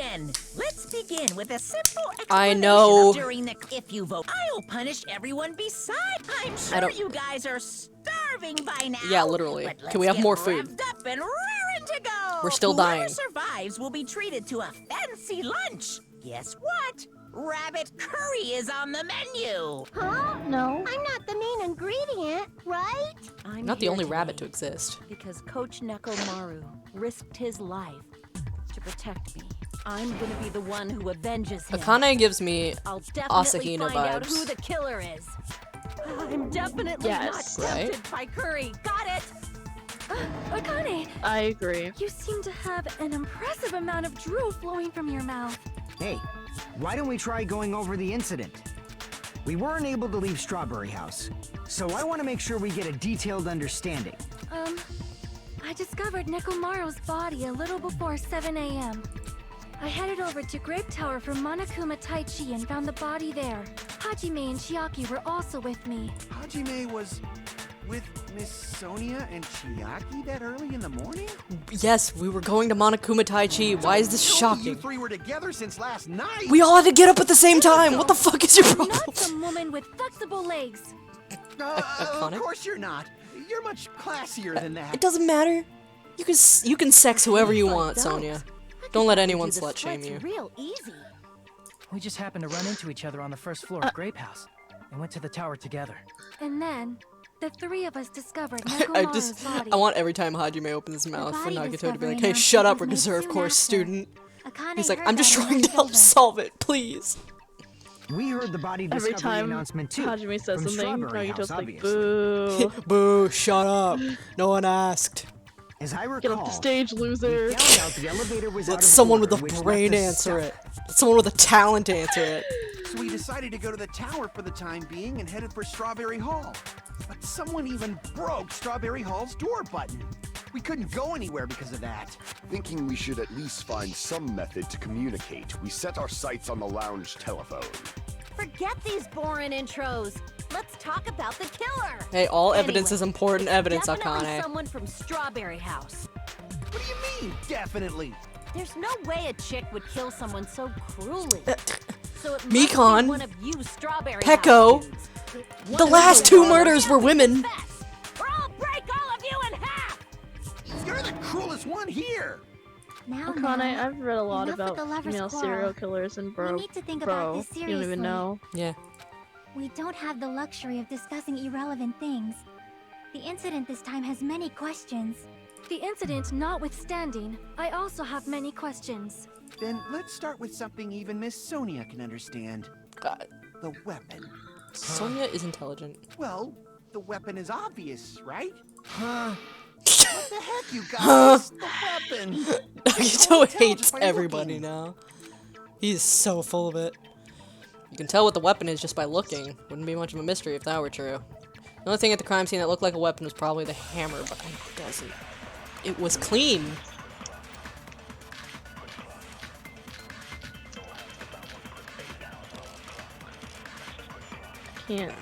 then. Let's begin with a simple explanation I know. of during the... If you vote, I'll punish everyone beside. I'm sure you guys are starving by now. Yeah, literally. But Can we have let's more get food? revved up and raring to go. We're still Whoever dying. survives will be treated to a fancy lunch. Guess what? Rabbit curry is on the menu. Huh? No. I'm not the main ingredient, right? I'm Not the here only today rabbit to exist. because Coach Nekomaru risked his life to protect me. I'm gonna be the one who avenges him. Akane gives me I'll definitely Asahina find out vibes. who the killer is. I'm definitely Yes. not tempted by curry. Got it? Akane, I agree. you seem to have an impressive amount of drool flowing from your mouth. Hey, why don't we try going over the incident? We weren't able to leave Strawberry House, so I want to make sure we get a detailed understanding. I discovered Nekomaru's body a little before 7 a.m. I headed over to Grape Tower for Monokuma Taichi and found the body there. Hajime and Chiaki were also with me. Hajime was with Miss Sonia and Chiaki that early in the morning? Yes, we were going to Monokuma Taichi. Why is this You shocking? three were together since last night. We all had to get up at the same time. What the fuck is your problem? Not some woman with flexible legs. Iconic? Of course you're not. You're much classier than that. It doesn't matter. You can sex whoever you want, Sonia. Don't let anyone slut shame you. Real easy. We just happened to run into each other on the first floor of Grape House and went to the tower together. And then, the three of us discovered I Nekomaru's body. I want every time Hajime opens his mouth for body Nagito to be discovery like, hey, announcement shut up, was made reserve soon course after. student. Akane He's like, heard I'm just that and trying to went help over. solve it, please. We heard the body Every discovery time announcement too. Hajime says from something, Strawberry Nagito's House, like, obviously. boo. Boo, shut up. No one asked. As I recall, Get off the stage, we loser. found out the elevator was out Let of someone with order, a which left brain us answer stuck. it. Let someone with a talent answer it. So we decided to go to the tower for the time being and headed for Strawberry Hall. But someone even broke Strawberry Hall's door button. We couldn't go anywhere because of that. Thinking we should at least find some method to communicate, we set our sights on the lounge telephone. Forget these boring intros. Let's talk about the killer. Hey, all evidence Anyway, is important evidence, Definitely Akane. someone from Strawberry House. What do you mean, definitely? There's no way a chick would kill someone so cruelly. So it must Mikon, be one of you Strawberry Peko, House dudes. The last two murders were women. Confess, or I'll break all of you in half. You're the cruelest one here. Now, Akane, now, I've read a lot enough with about the lovers' female quarrel. serial killers and bro. We need to think about this You don't even seriously. know. Yeah. We don't have the luxury of discussing irrelevant things. The incident this time has many questions. The incident notwithstanding, I also have many questions. Then let's start with something even Miss Sonia can understand. The weapon. Sonia is intelligent. Well, the weapon is obvious, right? Huh? What the heck, you guys? The weapon! Nagito tell hates just by everybody looking. now. He's so full of it. You can tell what the weapon is just by looking. Wouldn't be much of a mystery if that were true. The only thing at the crime scene that looked like a weapon was probably the hammer, but it doesn't. It was clean. Can't.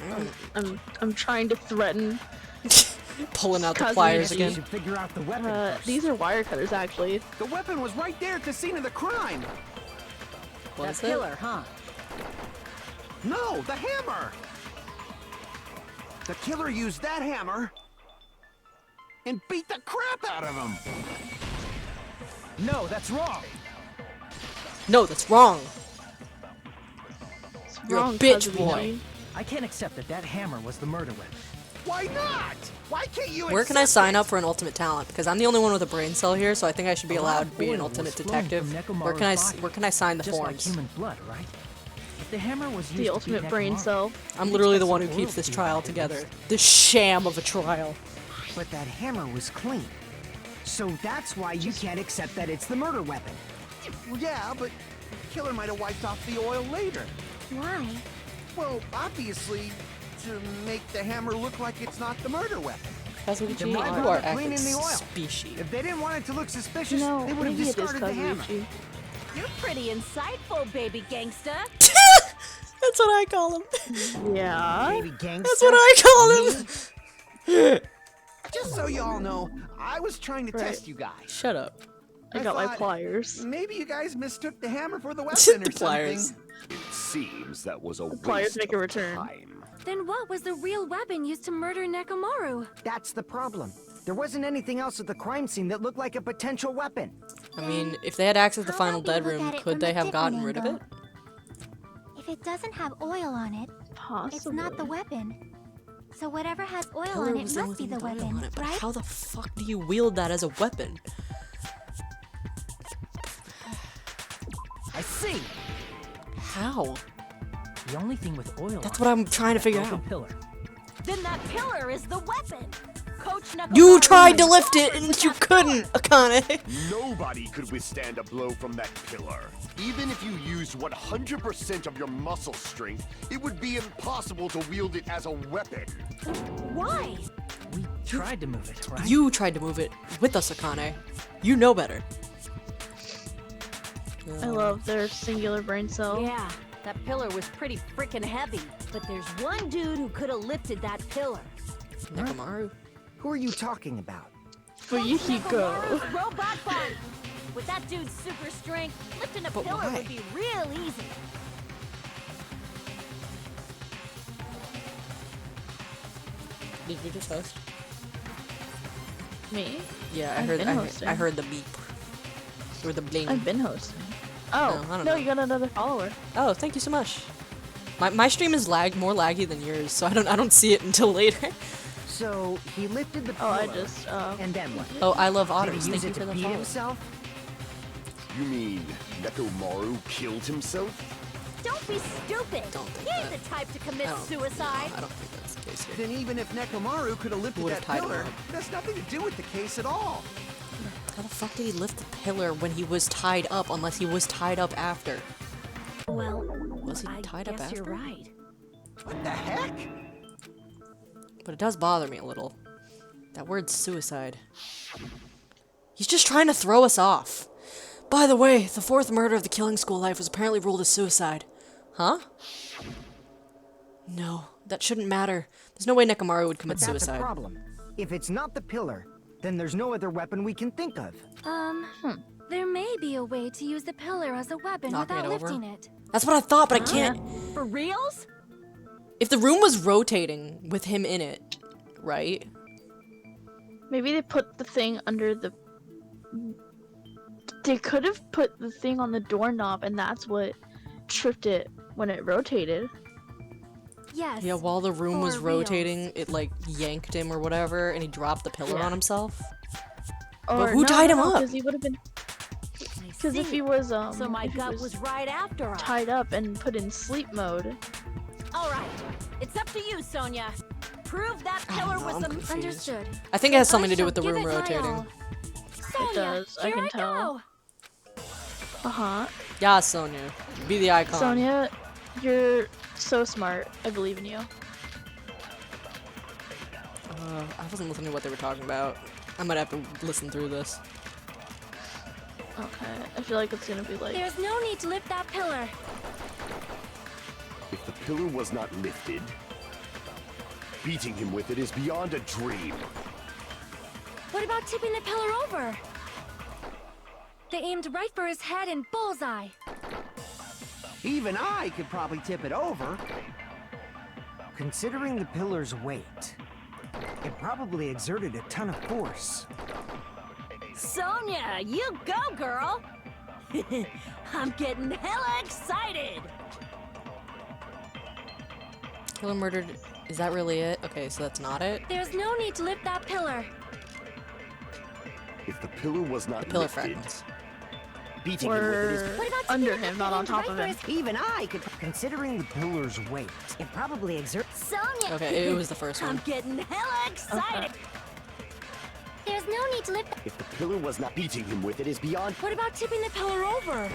I'm trying to threaten. Pulling out the Kazuya, pliers We again. should figure out the weapon first. These are wire cutters, actually. The weapon was right there at the scene of the crime. Was The it? killer, huh? No, the hammer! The killer used that hammer and beat the crap out of him. No, that's wrong. No, that's wrong. It's You're a wrong, bitch, Kazuya. boy. I can't accept that that hammer was the murder weapon. Why not? Why can't you Where can I accept sign it? up for an ultimate talent? Because I'm the only one with a brain cell here, so I think I should be A lot allowed of to be an oil ultimate was flowing detective. from Where can I Nekomaru's body, where can I sign the just like forms? human blood, right? If the hammer was used The to ultimate beat brain Nekomaru, cell. I'm we'd literally the expect one who some keeps oil this to be trial added. together. The sham of a trial. But that hammer was clean. So that's why you can't accept that it's the murder weapon. Well, yeah, but the killer might have wiped off the oil later. Why? Well, obviously, to make the hammer look like it's not the murder weapon. Kazuichi, Then you why are bother acting cleaning the oil? species. If they didn't want it to look suspicious, No, they would have maybe it is discarded the hammer. Kazuichi. You're pretty insightful, baby gangsta. That's what I call him. Yeah. Baby gangster. That's what I call him. Just so you all know, I was trying to Right. test you guys. Shut up. I got my thought pliers. Maybe you guys mistook the hammer for the weapon or The pliers. something. It seems that was a pliers waste make a of return. time. Then what was the real weapon used to murder Nekomaru? That's the problem. There wasn't anything else at the crime scene that looked like a potential weapon. I mean, if they had access to the How final about we dead look room, at it could from they a have different gotten rid of angle? it? If it doesn't have oil on it, Possibly. it's not the weapon. So whatever has oil Pillar on it was the only must be thing the with oil weapon, on it, but right? how the fuck do you wield that as a weapon? I see. How? The only thing with oil That's on what I'm trying to it, figure broken out. pillar. Then that pillar is the weapon. Coach Nekomaru You tried to was lift it offered and with you that couldn't, Akane. Nobody could withstand a blow from that pillar. Even if you used 100% of your muscle strength, it would be impossible to wield it as a weapon. Why? We tried to move it, right? You tried to move it with us, Akane. You know better. I love their singular brain cell. Yeah, that pillar was pretty freaking heavy. But there's one dude who could have lifted that pillar. Nekomaru. Who are you talking about? Fuyuhiko. Nekomaru's robot body. With that dude's super strength, lifting a But pillar why? would be real easy. Did you just host? Me? Yeah, I've been hosting. I heard the beep. Or the bling. I've been hosting. No, I Oh, don't no, know. you got another follower. Oh, thank you so much. My stream is more laggy than yours, so I don't see it until later. So he lifted the Oh, pillar, I just, and then what? Oh, I love Did otters. he use Thank you it for to the beat follow. himself? You mean Nekomaru killed himself? Don't be stupid. Don't think He ain't that. the type to commit I don't- suicide. I don't think that's the case here. Then even if Nekomaru could have lifted Would've that tied him pillar, up. it has nothing to do with the case at all. How the fuck did he lift the pillar when he was tied up, unless he was tied up after? Well, Was he I tied up guess after? you're right. What the heck? But it does bother me a little. That word suicide. He's just trying to throw us off. By the way, the fourth murder of the killing school life was apparently ruled as suicide. Huh? No, that shouldn't matter. There's no way Nekomaru would commit But that's suicide. a problem. If it's not the pillar, then there's no other weapon we can think of. There may be a way to use the pillar as a weapon Knocking without it over? lifting it. That's what I thought, but I can't. For reals? If the room was rotating with him in it, right? Maybe they put the thing under the... They could have put the thing on the doorknob, and that's what tripped it when it rotated. Yes. Yeah, while the room was For reals. rotating, it like yanked him or whatever, and he dropped the pillar Yeah. on himself. Or who tied him up? Because he would have been... Because if he was, So my if he gut was right after all. tied up and put in sleep mode. All right, it's up to you, Sonia. Prove that pillar know, was I'm the... confused. Understood. I think it has I something to do shall with the give room it my rotating. all. Sonia, does, I here can tell. go. Uh-huh. Yeah, Sonia. Be the icon. Sonia, you're so smart. I believe in you. I wasn't listening to what they were talking about. I might have to listen through this. Okay. I feel like it's gonna be like... There's no need to lift that pillar. If the pillar was not lifted, beating him with it is beyond a dream. What about tipping the pillar over? They aimed right for his head and bullseye. Even I could probably tip it over. Considering the pillar's weight, it probably exerted a ton of force. Sonia, you go, girl. I'm getting hella excited. Killer murdered. Is that really it? Okay, so that's not it. There's no need to lift that pillar. If the pillar was not The pillar lifted, fragments. beating him with it is We're What about under tipping the him, not pillar on top right of for him. his- Even I could... Considering the pillar's weight, it probably exerted... Sonia. Okay, it was the first I'm one. getting hella excited. There's no need to lift. If the pillar was not beating him with it is beyond. What about tipping the pillar over?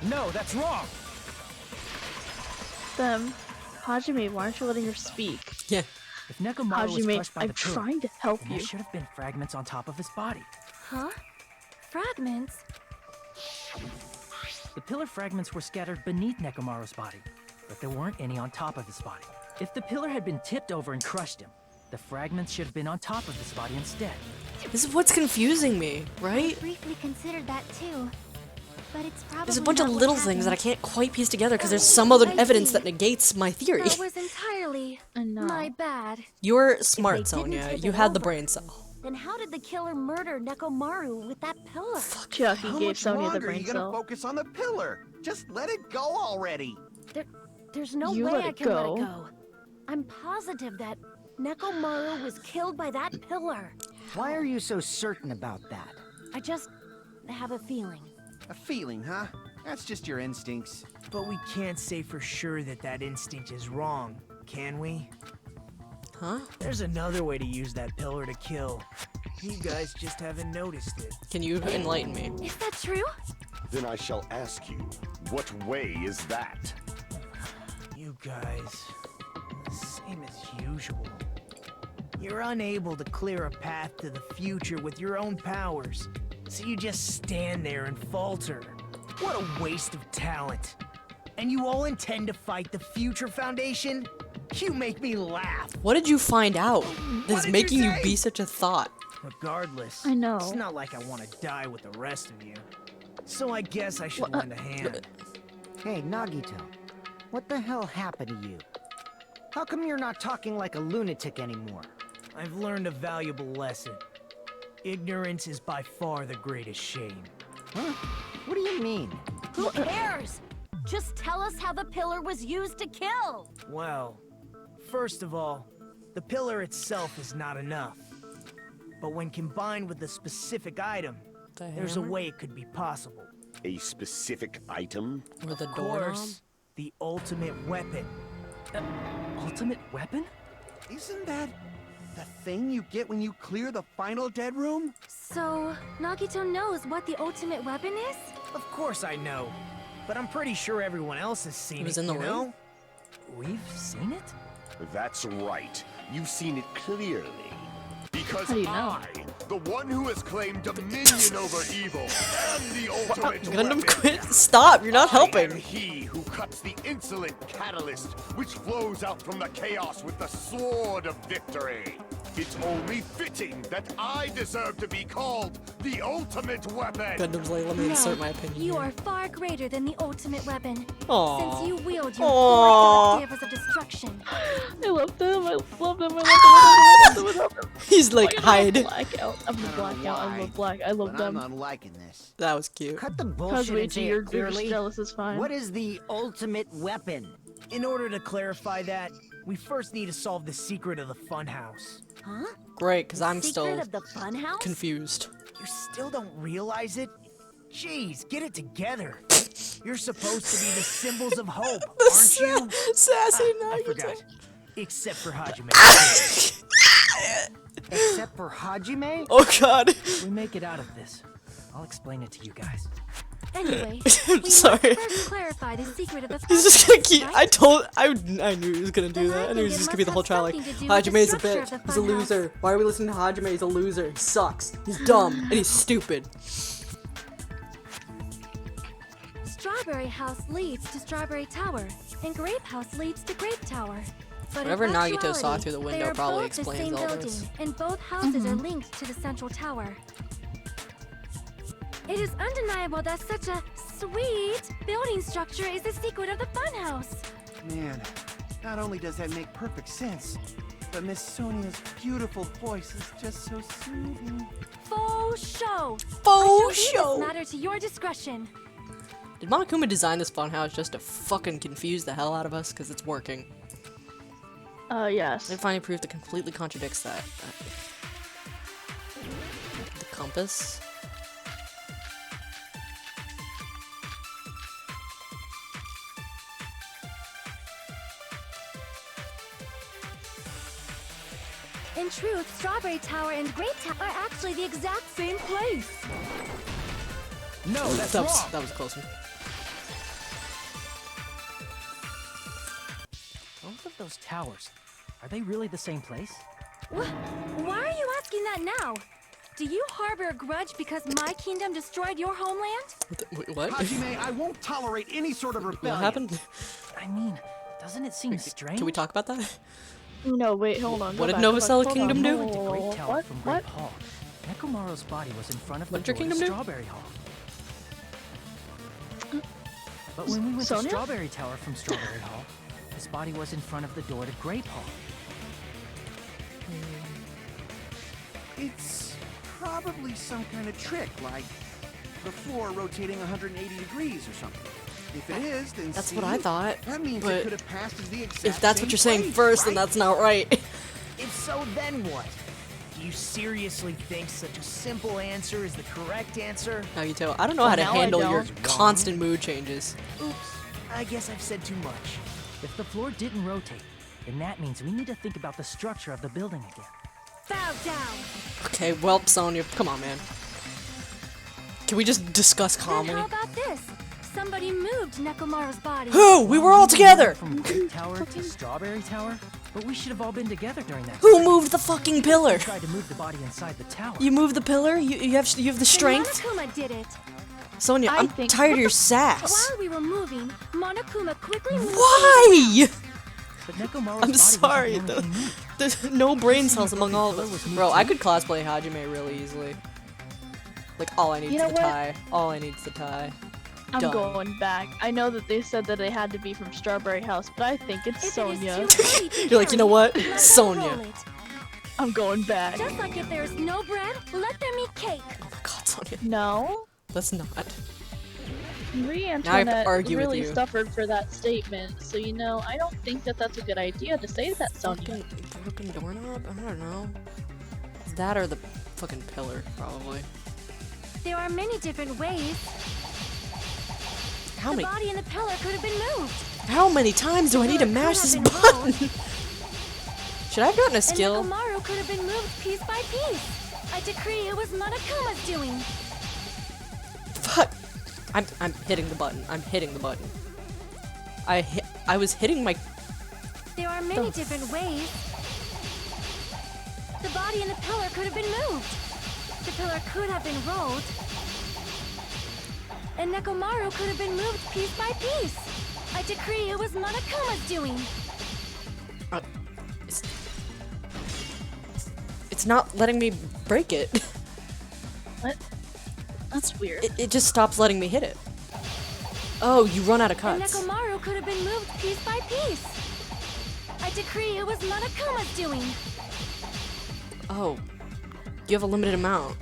No, that's wrong. Them. Hajime, why aren't you letting her speak? Yeah. If Nekomaru was Hajime, crushed by I'm the pillar, trying to help then you. there should have been fragments on top of his body. Huh? Fragments? The pillar fragments were scattered beneath Nekomaru's body, but there weren't any on top of his body. If the pillar had been tipped over and crushed him, the fragments should have been on top of his body instead. This is what's confusing me, right? Briefly considered that too. But it's probably There's a bunch of not what little things that I happened. can't quite piece together because there's some other I evidence see. that negates my theory. That was entirely I know. my bad. You're If smart, they didn't Sonia. tip You it had the over, brain cell. Then how did the killer murder Nekomaru with that pillar? Chucky How gave much Sonya the longer are brain you gonna cell. focus on the pillar? Just let it go already. There's no You way let I it can let go. it go. I'm positive that Nekomaru was killed by that pillar. Why are you so certain about that? I just have a feeling. A feeling, huh? That's just your instincts. But we can't say for sure that that instinct is wrong, can we? Huh? There's another way to use that pillar to kill. You guys just haven't noticed it. Can you enlighten me? Is that true? Then I shall ask you, what way is that? You guys, same as usual. You're unable to clear a path to the future with your own powers, so you just stand there and falter. What a waste of talent. And you all intend to fight the Future Foundation? You make me laugh. What did you find out that's did you making you say? be such a thought? Regardless, I know. it's not like I want to die with the rest of you. So I guess I should lend a hand. Hey, Nagito. What the hell happened to you? How come you're not talking like a lunatic anymore? I've learned a valuable lesson. Ignorance is by far the greatest shame. Huh? What do you mean? Who cares? Just tell us how the pillar was used to kill. Well, first of all, the pillar itself is not enough. But when combined with a specific item, there's a way it could be possible. A specific item? Or the Of doorknob? course, the ultimate weapon. Ultimate weapon? Isn't that the thing you get when you clear the final dead room? So, Nagito knows what the ultimate weapon is? Of course I know, but I'm pretty sure everyone else has seen It was it, in the you ring? know? We've seen it? That's right. You've seen it clearly. Because How do you know? I, the one who has claimed dominion over evil, am the ultimate Gundam, weapon. quit! Stop! You're not I am helping! he who cuts the insolent catalyst which flows out from the chaos with the sword of victory. It's only fitting that I deserve to be called the ultimate weapon. Gundam's like, let me insert my No, opinion you here. are far greater than the ultimate weapon. Aww. Since you wield your Aww. four collectives of destruction. I love them. I love them. I love them. I love them. I love them. He's like, hide. Blackout. I'm the I don't know blackout. I why, love black. I love But I'm them. unliking this. That was cute. Cut the bullshit and say you're it just clearly. jealous is fine. What is the ultimate weapon? In order to clarify that, we first need to solve the secret of the funhouse. Huh? Great, because I'm Secret still of the funhouse? confused. You still don't realize it? Jeez, get it together. You're supposed to be the symbols of hope, aren't you? Sassy I Nagito. forgot. Except for Hajime. Except for Hajime? Oh god. We make it out of this. I'll explain it to you guys. Anyway, I'm we sorry. must first clarify the secret of the He's just gonna funhouse, keep. right? I knew he was gonna do Then that. I I knew he was think just it gonna be the must whole have trial like, something to do with the Hajime's a structure bitch. of the He's a funhouse. loser. Why are we listening to Hajime? He's a loser. He sucks. He's dumb and he's stupid. Strawberry House leads to Strawberry Tower, and Grape House leads to Grape Tower. But Whatever in Nagito saw actuality, through the they window are probably both the explains same all building, this. and both houses are linked to the central tower. It is undeniable that such a sweet building structure is the secret of the funhouse. Man, not only does that make perfect sense, but Miss Sonia's beautiful voice is just so soothing. Faux show. Faux I shall leave show. this matter to your discretion. Did Monokuma design this funhouse just to fucking confuse the hell out of us? Because it's working. Yes. I finally proved it completely contradicts that. The compass. In truth, Strawberry Tower and Grape Tower are actually the exact same place. No, that's That wrong. was a close one. Both of those towers, are they really the same place? Why are you asking that now? Do you harbor a grudge because my kingdom destroyed your homeland? Wait, what? Hajime, I won't tolerate any sort of rebellion. What happened? I mean, doesn't it seem strange? Can we talk about that? No, wait, hold on. What go did back, go Novacella back, hold Kingdom on. do? Went to Great Tower What? from What? Great Hall. Nekomaru's body was in front of the What did your door to kingdom do? Strawberry Hall. But when we went to Sonia? Strawberry Tower from Strawberry Hall, his body was in front of the door to Grape Hall. It's probably some kind of trick, like the floor rotating 180 degrees or something. If it is, then That's see, what I thought. That means but it could have passed as the exact if that's same what you're saying place, first, then right? that's not right. If so, then what? Do you seriously think such a simple answer is the correct answer? Now you tell. I don't know how to now I handle your don't. constant mood changes. Oops, I guess I've said too much. If the floor didn't rotate, then that means we need to think about the structure of the building again. Bow down. Okay, well, Sonya, come on, man. Can we just discuss Then calmly? how about this? Somebody moved Nekomaru's body. Who? We were all together! From Grape Tower to Strawberry Tower? But we should have all been together during that Who time. moved the fucking pillar? We tried to move the body inside the tower. You moved the pillar? You have the Then strength? Monokuma did it. Sonya, I I'm think- tired of your sass. While we were moving, Monokuma quickly moved. Why? But Nekomaru's I'm body sorry, wasn't the only thing moved. There's no brain cells the among all of pillar was us. moved Bro, too? I could cosplay Hajime really easily. Like, all I need You is know the what? tie. All I need is the tie. I'm Done. going back. I know that they said that they had to be from Strawberry House, but I think it's If it is Sonia. too heavy to You're like, you know what? carry, let them Sonia. roll it. I'm going back. Just like if there's no bread, let them eat cake. Oh my god, Sonya. No. Let's not. Marie Now I have to Antoinette argue with really you. suffered for that statement, so you know, I don't think that that's a good idea to say that, Sonia. Fucking broken doorknob? I don't know. It's that or the fucking pillar, probably. There are many different ways. How The many? body and the pillar could have been moved. How many times do I need to Pillar mash could this have been button? rolled. Should I have gotten a And skill? Nekomaru could have been moved piece by piece. I decree it was Monokuma's doing. Fuck. I'm hitting the button. I'm hitting the button. I was hitting my. There are many different ways. The body and the pillar could have been moved. The pillar could have been rolled. And Nekomaru could have been moved piece by piece. I decree it was Monokuma's doing. It's not letting me break it. What? That's weird. It just stops letting me hit it. Oh, you run out of And cuts. Nekomaru could have been moved piece by piece. I decree it was Monokuma's doing. Oh, you have a limited amount.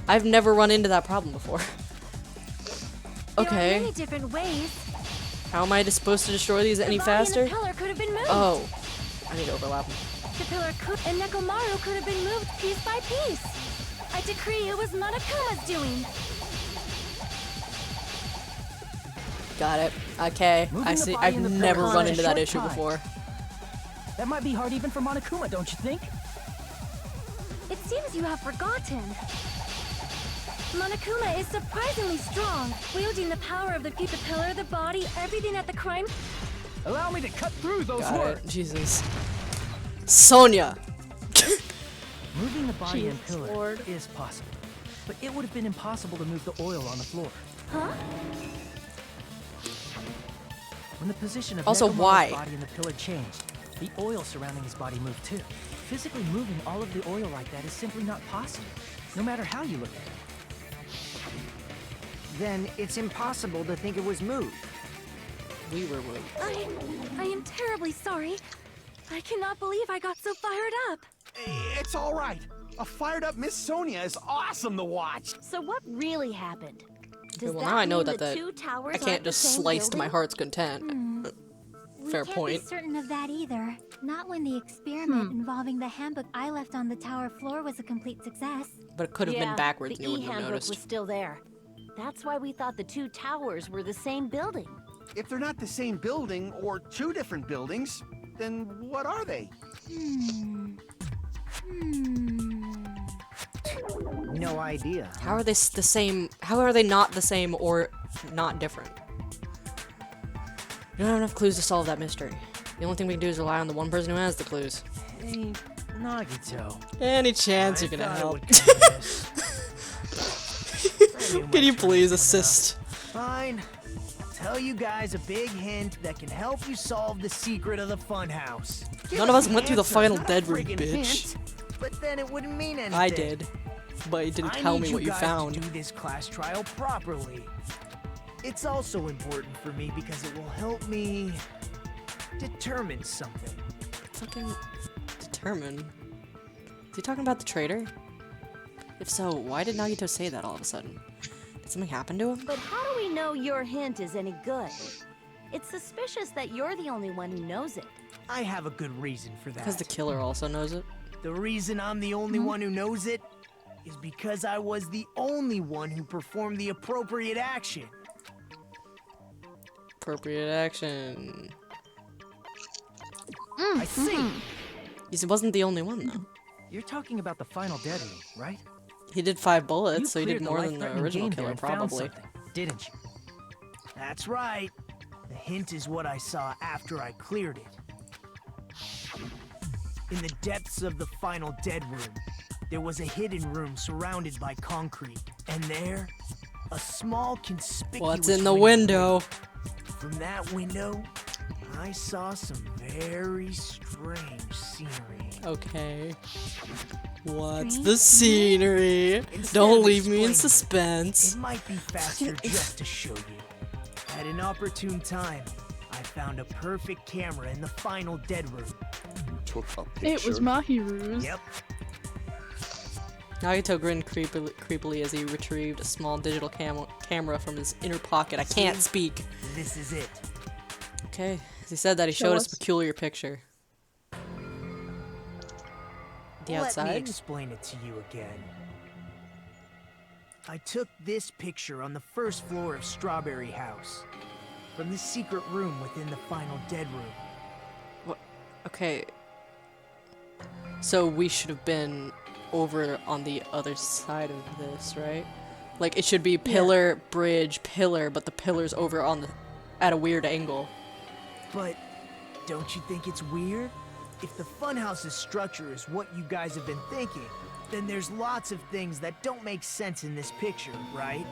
I've never run into that problem before. There are Okay, many different ways. how am I supposed to destroy these any The body and faster? the pillar could have been moved. Oh, I need to overlap them. The pillar could and Nekomaru could have been moved piece by piece. I decree it was Monokuma's doing. Got it. Okay, Moving I the see. body I've and the pillar never in run a into that short issue time. before. That might be hard even for Monokuma, don't you think? It seems you have forgotten. Monokuma is surprisingly strong, wielding the power of the pillar, the body, everything at the crime. Allow me to cut through those Got words. it. Jesus. Sonya. Moving the body and Jesus pillar Lord. is possible, but it would have been impossible to move the oil on the floor. Huh? When the position of Also, Nekomaru's why? body and the pillar changed, the oil surrounding his body moved too. Physically moving all of the oil like that is simply not possible, no matter how you look at it. Then it's impossible to think it was moved. We were moved. I am terribly sorry. I cannot believe I got so fired up. It's all right. A fired up Miss Sonia is awesome to watch. So what really happened? Does well, that now I know mean that the the two towers I can't aren't the just same slice to my building? heart's content. We Fair can't point. be certain of that either. Not when the experiment involving the handbook I left on the tower floor was a complete success. But it could have Yeah, been backwards the and you wouldn't have e-handbook noticed. was still there. That's why we thought the two towers were the same building. If they're not the same building or two different buildings, then what are they? No idea. How are they the same? How are they not the same or not different? We don't have enough clues to solve that mystery. The only thing we can do is rely on the one person who has the clues. Hey, Nagito. Any chance you're I gonna thought it help? would come to this. Very Can you much please coming assist? Fine. I'll tell you guys a big hint that can help you solve the secret of the funhouse. None of us went through the final Not a dead room, friggin' bitch. hint. But then it wouldn't mean anything. I did. but you didn't I tell need me what you guys found. to do this class trial properly. It's also important for me because it will help me determine something. Fucking determine. Is he talking about the traitor? If so, why did Nagito say that all of a sudden? Did something happen to him? But how do we know your hint is any good? It's suspicious that you're the only one who knows it. I have a good reason for that. Because the killer also knows it. The reason I'm the only one who knows it is because I was the only one who performed the appropriate action. Appropriate action. I see. He wasn't the only one, though. You're talking about the final dead room, right? He did 5 bullets, You so he did cleared more than the life-threatening original game there killer, and found probably. something, didn't you? That's right. The hint is what I saw after I cleared it. In the depths of the final dead room, there was a hidden room surrounded by concrete. And there, a small conspicuous What's in the window? From that window, I saw some very strange scenery. Okay. What's the scenery? Instead Don't of leave me in explaining it, suspense. It might be faster just to show you. At an opportune time, I found a perfect camera in the final dead room. You took a picture. It was Mahiru's. Yep. Nagito grinned creepily as he retrieved a small digital camera from his inner pocket. I can't speak. This is it. Okay. As he said that, he Show showed us us. a peculiar picture. The Let me outside? explain it to you again. I took this picture on the first floor of Strawberry House, from the secret room within the final dead room. What? Okay. So we should have been over on the other side of this, right? Like, it should be pillar, bridge, pillar, but the pillar's over on the at a weird angle. But don't you think it's weird? If the funhouse's structure is what you guys have been thinking, then there's lots of things that don't make sense in this picture, right?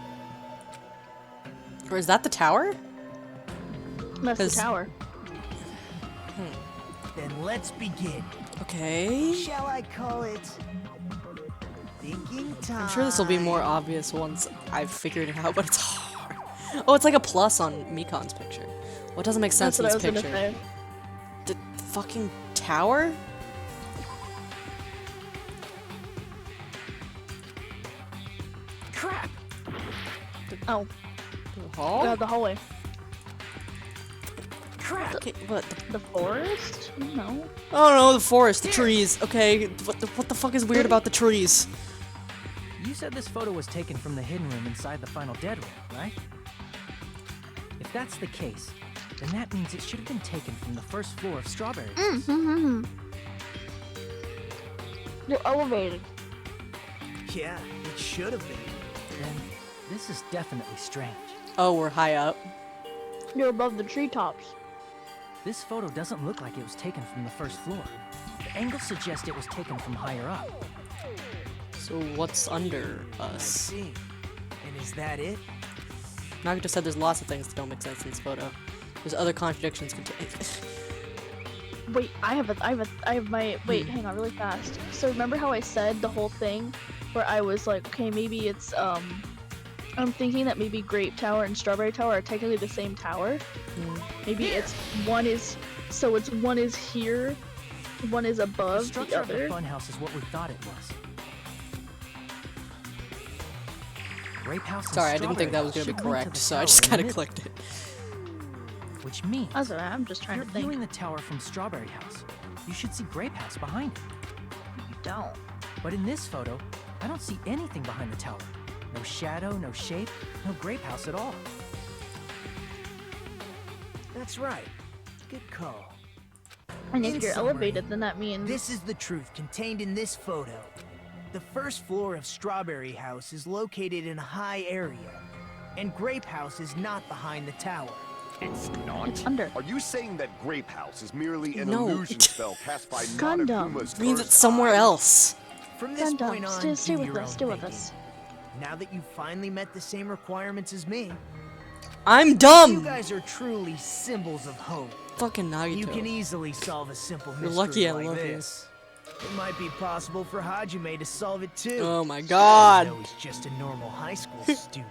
Or is that the tower? That's the 'Cause- tower. Then let's begin. Okay. Shall I call it thinking time? I'm sure this will be more obvious once I've figured it out, but it's hard. Oh, it's like a plus on Mikon's picture. What doesn't make sense That's in what this I was picture? gonna say. The fucking tower? Crap! Oh, The hall? the hallway. Crap! Okay, what? The forest? No. Oh no, the forest, the trees. Okay, what the fuck is weird about the trees? You said this photo was taken from the hidden room inside the final dead room, right? If that's the case, then that means it should have been taken from the first floor of Strawberry House. You're elevated. Yeah, it should have been. Then this is definitely strange. Oh, we're high up. You're above the treetops. This photo doesn't look like it was taken from the first floor. The angles suggest it was taken from higher up. So what's under I us? see. And is that it? Nagito said there's lots of things that don't make sense in this photo. There's other contradictions. Wait, I have my, wait, hang on really fast. So remember how I said the whole thing where I was like, okay, maybe it's, I'm thinking that maybe Grape Tower and Strawberry Tower are technically the same tower. Maybe it's, one is here, one is The above the structure of the other. funhouse is what we thought it was. Grape House and Sorry, I didn't think that Strawberry was gonna be House should link to correct, the so I tower just in the kind of middle, clicked it. Which means That's alright, I'm just if trying you're to think. viewing the tower from Strawberry House, you should see Grape House behind it. You don't. But in this photo, I don't see anything behind the tower. No shadow, no shape, no Grape House at all. That's right. Good call. And if In you're summary, elevated, then that means This is the truth contained in this photo. The first floor of Strawberry House is located in a high area, and Grape House is not behind the tower. It's not. it's under. Are you saying that Grape House is merely an No. illusion spell cast by Gundam. Monokuma's It means cursed it's somewhere eyes? else. From this Gundam, point on, stay do with your us, own stay with thinking. us. Now that you've finally met the same requirements as me, I'm you dumb! guys are truly symbols of hope. Fucking You can Nagito. easily solve a simple mystery You're lucky I like love you. this. It might be possible for Hajime to solve it too. Oh my god. Even though he's just a normal high school student.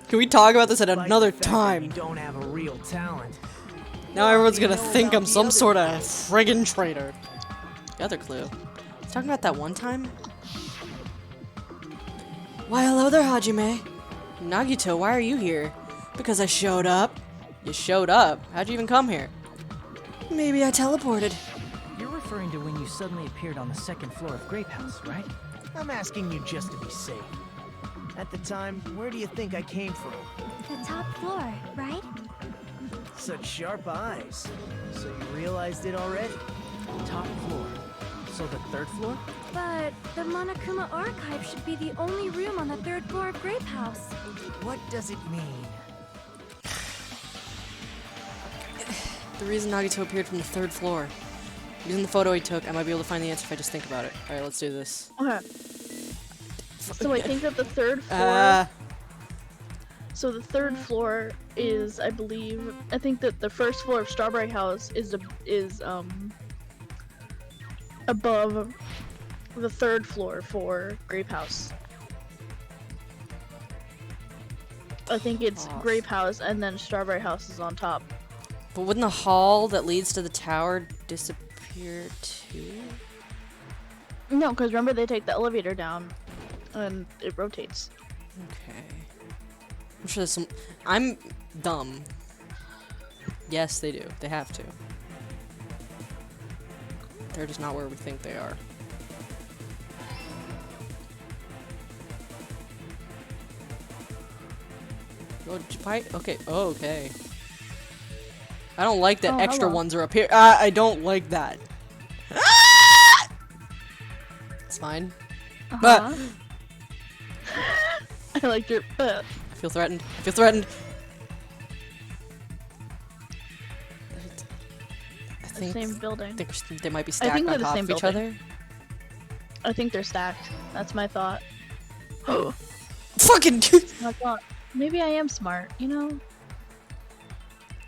Can we talk about this at Despite another the fact that time? you don't have a real talent. Now everyone's gonna know think about I'm the some other sort of guys? friggin' traitor. The other clue. Talking about that one time? Why, hello there, Hajime. Nagito, why are you here? Because I showed up. You showed up? How'd you even come here? Maybe I teleported. You're referring to when you suddenly appeared on the second floor of Grape House, right? I'm asking you just to be safe. At the time, where do you think I came from? The top floor, right? Such sharp eyes. So you realized it already? Top floor. So the third floor? But the Monokuma archive should be the only room on the third floor of Grape House. What does it mean? The reason Nagito appeared from the third floor. Using the photo he took, I might be able to find the answer if I just think about it. Alright, let's do this. Okay. So I think that the third floor. So the third floor is, I believe, I think that the first floor of Strawberry House is above the third floor for Grape House. I think it's Grape House and then Strawberry House is on top. But wouldn't the hall that leads to the tower disappear too? No, because remember they take the elevator down and it rotates. Okay. I'm sure there's some. I'm dumb. Yes, they do. They have to. They're just not where we think they are. Oh, okay. Oh, okay. I don't like that extra hello. ones are up here. I don't like that. Ah! It's fine. But I liked your I feel threatened. I feel threatened. I think same building. they might be I stacked think they're on the top same of each building. other. I think they're stacked. That's my thought. Fucking. My thought. Maybe I am smart, you know?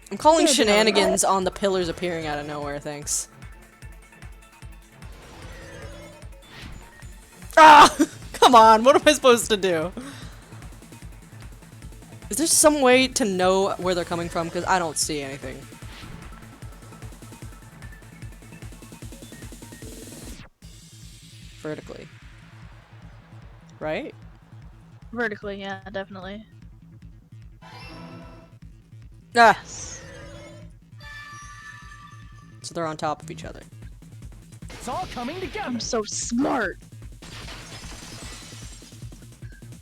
I'm calling Yeah, shenanigans on the pillars appearing out of nowhere, thanks. Ah! Come on, what am I supposed to do? Is there some way to know where they're coming from? Because I don't see anything. Vertically. Right? Vertically, yeah, definitely. Ah! So they're on top of each other. It's all coming together. I'm so smart.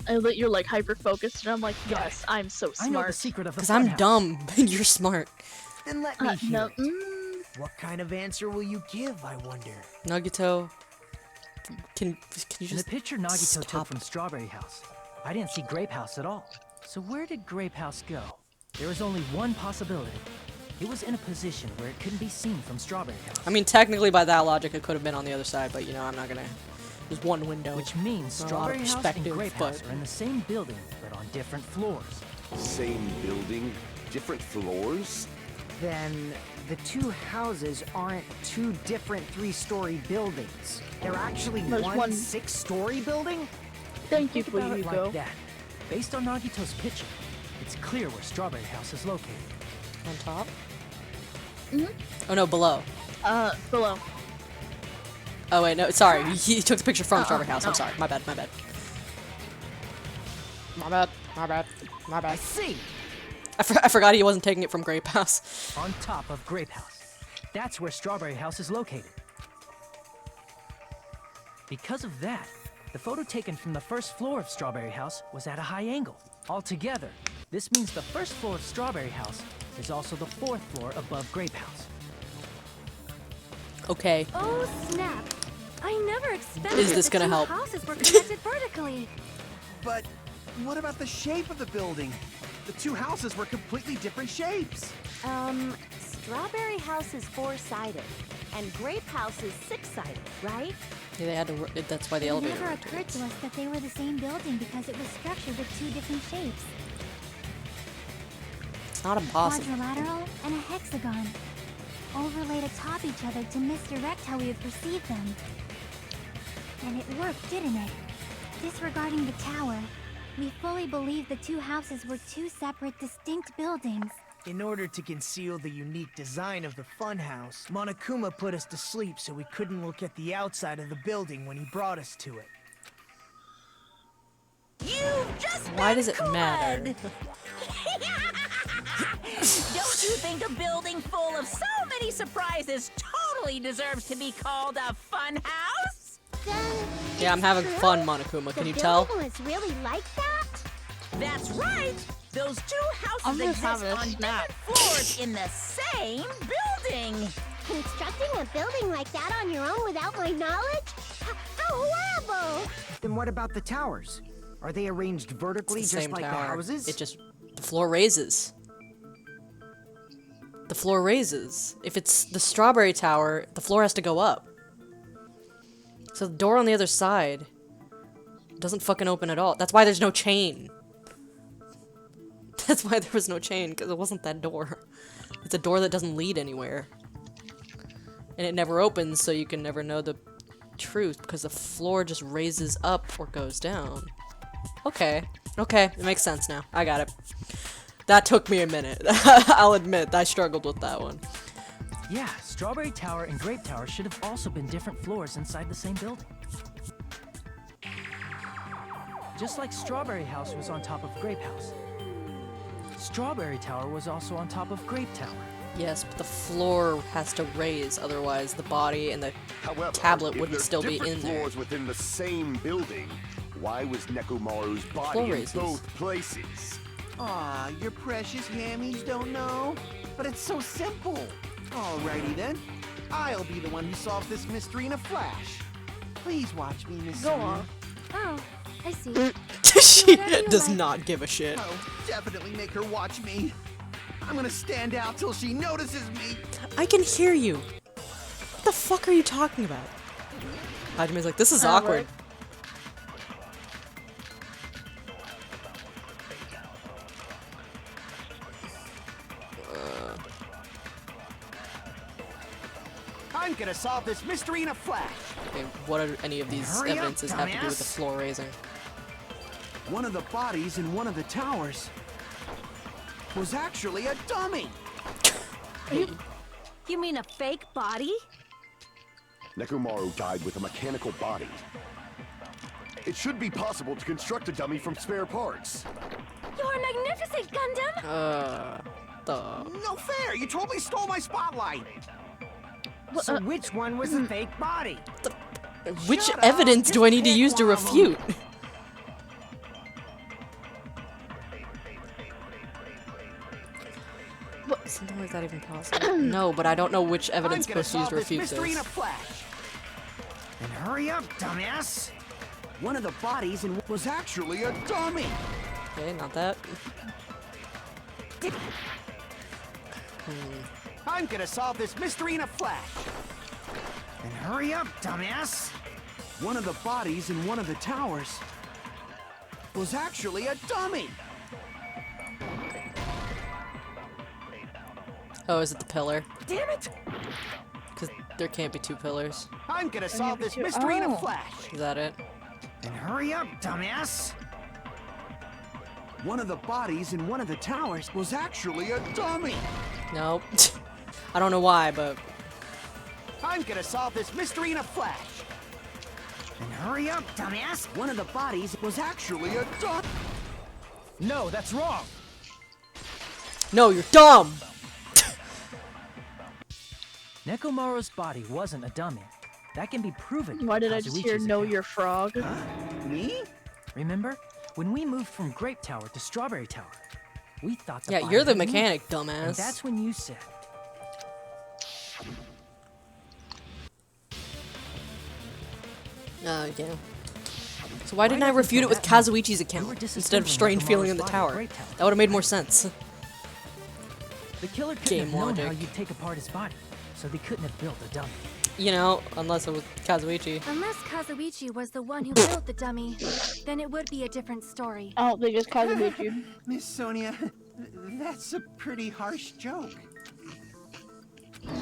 You're like hyper focused, and I'm like, yes, I'm so I know the smart. secret of the Because I'm funhouse. dumb, and you're smart. Then let me hear No, it. What kind of answer will you give, I wonder? Nagito, can you In the just picture Nagito took stop? from Strawberry House, I didn't see Grape House at all. So where did Grape House go? There was only one possibility. It was in a position where it couldn't be seen from Strawberry House. I mean, technically, by that logic, it could have been on the other side, but you know, I'm not gonna. There's one window. Which means Not a lot of Strawberry House and perspective, Grape but- House are in the same building, but on different floors. Same building, different floors? Then the two houses aren't two different three-story buildings. They're actually There's one one- 6-story building? Thank you Think for about you it go. like that. Based on Nagito's picture, it's clear where Strawberry House is located. On top? Mhm. Oh no, below. Below. Oh wait, no, sorry. He took the picture from Strawberry House. I'm sorry. My bad, my bad. My bad, my bad, my I bad. see. I forgot he wasn't taking it from Grape House. On top of Grape House. That's where Strawberry House is located. Because of that, the photo taken from the first floor of Strawberry House was at a high angle. Altogether, this means the first floor of Strawberry House is also the fourth floor above Grape House. Okay. Oh snap! I never expected Is this that gonna the two help? houses were connected vertically. But what about the shape of the building? The two houses were completely different shapes. Strawberry House is 4-sided, and Grape House is 6-sided, right? Yeah, they had to. That's why the It elevator. never occurred rotates. to us that they were the same building because it was structured with two different shapes. It's not impossible. Quadrilateral and a hexagon. Overlaid atop each other to misdirect how we would perceive them. And it worked, didn't it? Disregarding the tower, we fully believed the two houses were two separate, distinct buildings. In order to conceal the unique design of the funhouse, Monokuma put us to sleep so we couldn't look at the outside of the building when he brought us to it. Why does it matter? Don't you think a building full of so many surprises totally deserves to be called a fun house? Yeah, I'm having fun, Monokuma. Can you tell? Was really like that? That's right! Those two I'm houses just exist having a on snack. different floors in the same building! Constructing a building like that on your own without my knowledge? How horrible! Then what about the towers? Are they arranged vertically It's the just same like the tower. houses? It just the floor raises. The floor raises. If it's the strawberry tower, the floor has to go up. So the door on the other side doesn't fucking open at all. That's why there's no chain. That's why there was no chain, because it wasn't that door. It's a door that doesn't lead anywhere. And it never opens, so you can never know the truth, because the floor just raises up or goes down. Okay. Okay, it makes sense now. I got it. That took me a minute. I'll admit, I struggled with that one. Yeah, Strawberry Tower and Grape Tower should have also been different floors inside the same building. Just like Strawberry House was on top of Grape House. Strawberry Tower was also on top of Grape Tower. Yes, but the floor has to raise, otherwise the body and the However, tablet if wouldn't there's still be different in there. floors within the same building, why was Nekomaru's Floor body in raises. both places? Aw, your precious hammies don't know? But it's so simple. Alrighty then. I'll be the one who solves this mystery in a flash. Please watch me, Miss Go Sonia. on. Oh, I see. She Whatever you does like. not give a shit. I'll definitely make her watch me. I'm gonna stand out till she notices me. I can hear you. What the fuck are you talking about? Hajime's like, this is Alright. awkward. I'm gonna solve this mystery in a flash. Okay, what are any of these Hurry up, evidences have to do with the dumbass. floor raising? One of the bodies in one of the towers was actually a dummy. You mean a fake body? Nekomaru died with a mechanical body. It should be possible to construct a dummy from spare parts. You're magnificent, Gundam! No fair! You totally stole my spotlight. So which one was the fake body? Which Shut up, evidence do I need to just use to pick one of 'em. refute? Something like that even possible? No, but I don't know which evidence I'm gonna supposed to use solve to this refute mystery in a this. flash. And hurry up, dumbass! One of the bodies in was actually a dummy. Okay, not that. I'm gonna solve this mystery in a flash. And hurry up, dumbass! One of the bodies in one of the towers was actually a dummy. Oh, is it the pillar? Damn it! Because there can't be two pillars. I'm gonna solve this two- mystery in oh. a flash. Is that it? And hurry up, dumbass! One of the bodies in one of the towers was actually a dummy. Nope. I don't know why, but I'm gonna solve this mystery in a flash. And hurry up, dumbass! One of the bodies was actually a dummy. No, that's wrong! no, you're dumb. Nekomaru's body wasn't a dummy. That can be proven. Why did by I just hear Kazuichi's know account. your frog? Me? Remember? When we moved from Grape Tower to Strawberry Tower, we thought the Yeah, body you're the had moved. mechanic, And dumbass. that's when you said, Yeah. So why didn't I refute it with Kazuichi's account instead of Strain feeling in the tower? That would have made more sense. the killer couldn't Game have known how logic. you'd take apart his body, so they couldn't have built a dummy. You know, unless it was Kazuichi. Unless Kazuichi was the one who built the dummy, then it would be a different story. I don't think it's Kazuichi. Miss Sonia, that's a pretty harsh joke.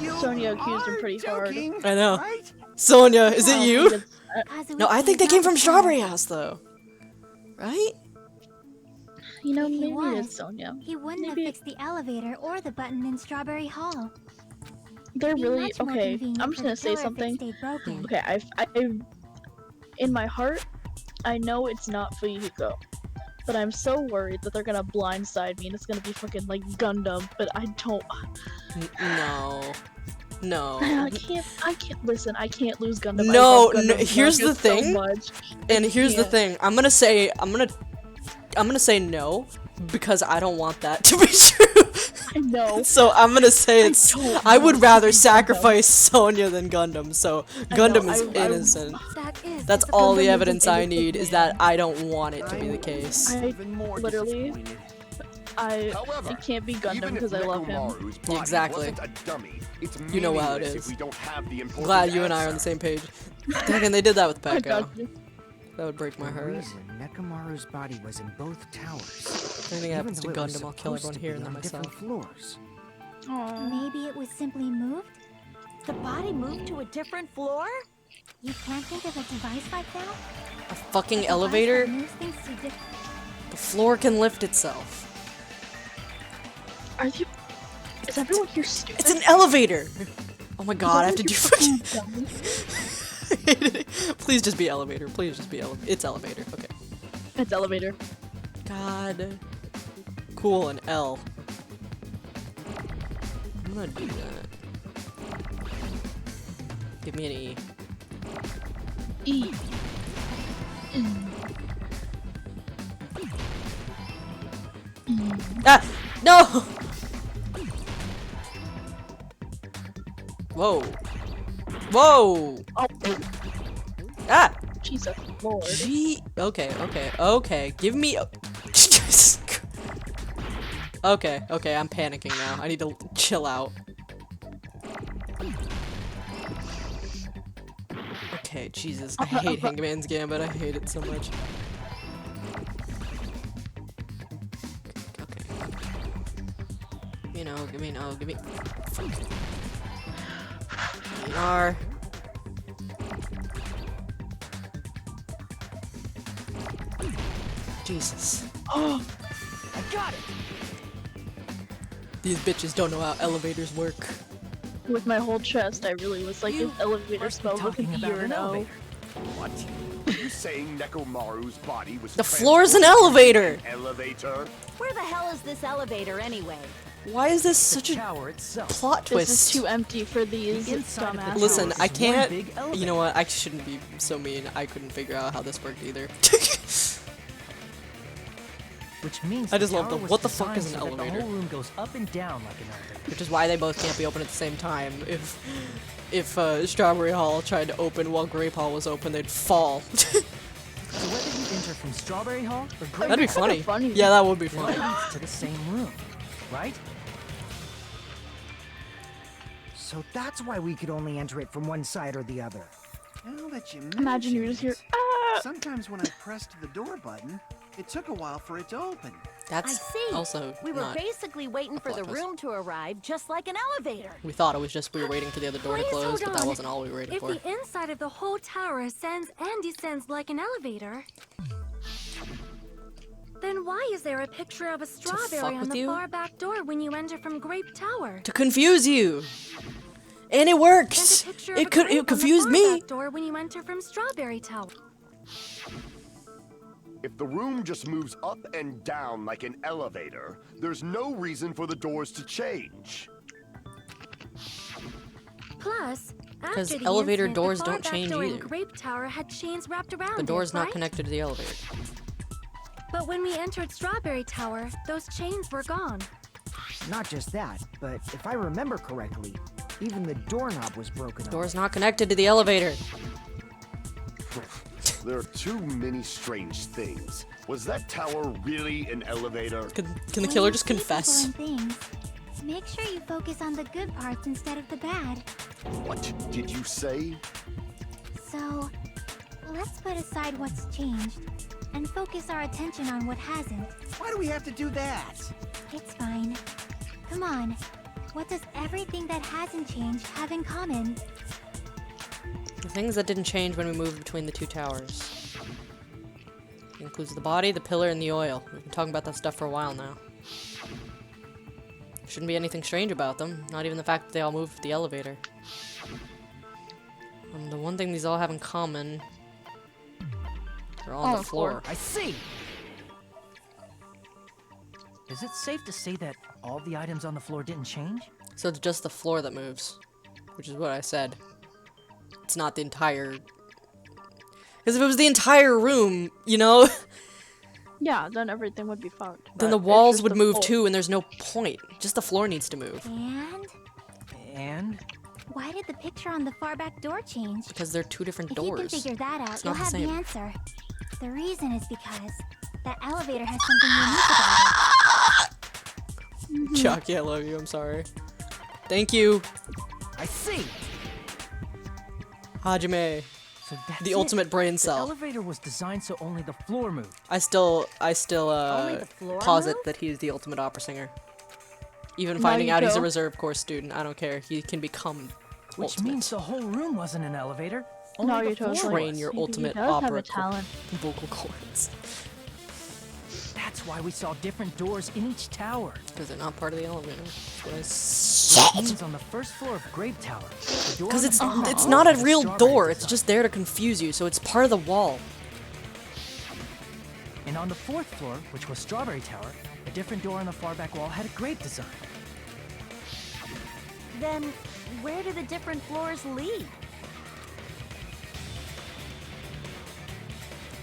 You Sonia accused him are pretty hard. joking, I know. Right? Sonia, is it I you? don't think it's- No, I think they came from Strawberry House, though. Right? You know, If he maybe it is was, Sonia. He wouldn't Maybe- have fixed the elevator or the button in Strawberry Hall. They're Be really much more okay. convenient I'm just for gonna the say killer if it something. stayed broken. Okay, I in my heart, I know it's not Fuyuhiko, but I'm so worried that they're gonna blindside me and it's gonna be fucking like Gundam. But I don't. No. No. I can't listen. I can't lose Gundam. I No, love Gundam no, here's manga the thing, So much. And here's the can't. thing. I'm gonna say no because I don't want that to be true. I know. So I'm gonna say it's. I would rather Gundam. sacrifice Sonya than Gundam. So Gundam is I- innocent. That is That's disappointing. all the Gundam is evidence an I innocent need is man. that I don't want it to be the case. I Even more literally- disappointed. However, it can't be Gundam even if because I love him. Nekomaru's body Exactly. wasn't a dummy, it's You know how it meaningless is. if we don't have the important Glad you and I are on the answer. same page. Dang, they did that with I Pekko. got you. That would break my The heart. reason Nekomaru's body was in both towers. If anything even happens to though it was Gundam, I'll kill supposed everyone to here be and then on different myself. floors. Aw. Maybe it was simply moved? The body moved to a different floor? You can't think of a device like that? A fucking A device that elevator? moves things to The floor can lift itself. Are you? Is everyone here stupid? It's an elevator! Oh my god, I have to do Fucking fucking. dumb. Please just be elevator. Please just be elevator. It's elevator. Okay. It's elevator. God. Cool, an L. I'm gonna do that. Give me an E. E. Ah! No! Whoa. Whoa! Oh, Ah! Jesus Lord. Gee. Okay. Give me a. Okay, I'm panicking now. I need to chill out. Okay, Jesus. I hate Hangman's Gambit. I hate it so much. Okay. Give me no. Fuck. Give me an R. Jesus. Oh, I got it. These bitches don't know how elevators work. with my whole chest, I really was like, You if elevator must be spells with talking an about E or an an O. elevator. What? Are you saying Nekomaru's body was The floor's an transported elevator! in an elevator? Where the hell is this elevator anyway? Why is this The such a tower itself. plot This is twist? too empty for these The inside of the dumbasses. Listen, It's I one can't. big You elevator. know what? I shouldn't be so mean. I couldn't figure out how this worked either. Which means I just the love tower the was what the fuck designed is an so that elevator? The whole room goes up and down like an elevator. Which is why they both can't be open at the same time. If Strawberry Hall tried to open while Grape Hall was open, they'd fall. So whether you enter from Strawberry Hall or Grape That'd be kinda funny. funny. Yeah, that would be it funny. leads to the same room, right? So that's why we could only enter it from one side or the other. Now that you Imagine you mention just hear, it, ah! sometimes when I pressed the door button, it took a while for it to open. That's I see. also We were not. basically waiting for the plot twist. room to arrive, just like an elevator. We thought it was just we were waiting for the other door to Please close, hold but that on. wasn't all we were waiting If for. the inside of the whole tower ascends and descends like an elevator, then why is there a picture of a fuck strawberry on with the you? far back door when you enter from Grape Tower? To confuse you, and it And worked. a picture of a It grape on the confused far me. back door when you enter from Strawberry Tower. If the room just moves up and down like an elevator, there's no reason for the doors to change. Plus, 'Cause after the elevator incident, doors the far don't back change door in either. Grape Tower had chains wrapped around The it, door's not right? connected to the elevator. But when we entered Strawberry Tower, those chains were gone. Not just that, but if I remember correctly, even the doorknob was broken off. Door's not connected to the elevator. There are too many strange things. Was that tower really an elevator? Can the When killer you just see people confess? and things, make sure you focus on the good parts instead of the bad. What did you say? So, let's put aside what's changed and focus our attention on what hasn't. Why do we have to do that? It's fine. Come on. What does everything that hasn't changed have in common? The things that didn't change when we moved between the two towers. It includes the body, the pillar, and the oil. We've been talking about that stuff for a while now. Shouldn't be anything strange about them, not even the fact that they all moved with the elevator. The one thing these all have in common, they're all on the floor. I see! Is it safe to say that all the items on the floor didn't change? So it's just the floor that moves, which is what I said. It's not the entire... Because if it was the entire room, you know, Yeah, then everything would be fucked. then but the it's walls just would the move floor. too, and there's no point. Just the floor needs to move. And And? why did the picture on the far back door change? Because they're two different If you can doors. figure that out, It's you'll not the have the same. answer. The reason is because that elevator has something unique about it. Chucky, I love you, I'm sorry. Thank you, I see. Hajime, So that's the it. ultimate brain The cell. elevator was designed so only the floor moved. I still the floor posit moved? that he's the ultimate opera singer. Even finding out he's a Naruto. reserve course student, I don't care. He can become Which ultimate. means the whole room wasn't an elevator. Only the Naruto's floor Train was. your Maybe ultimate he does have opera a talent. vocal cords. That's why we saw different doors in each tower. Because they're not part of the elevator. That's what I Which said. means on the first floor of Grape Tower, the door Because on it's the bottom it's floor not a was real strawberry door. It's design. just there to confuse you. So it's part of the wall. And on the fourth floor, which was Strawberry Tower, a different door on the far back wall had a grape design. Then, where do the different floors lead?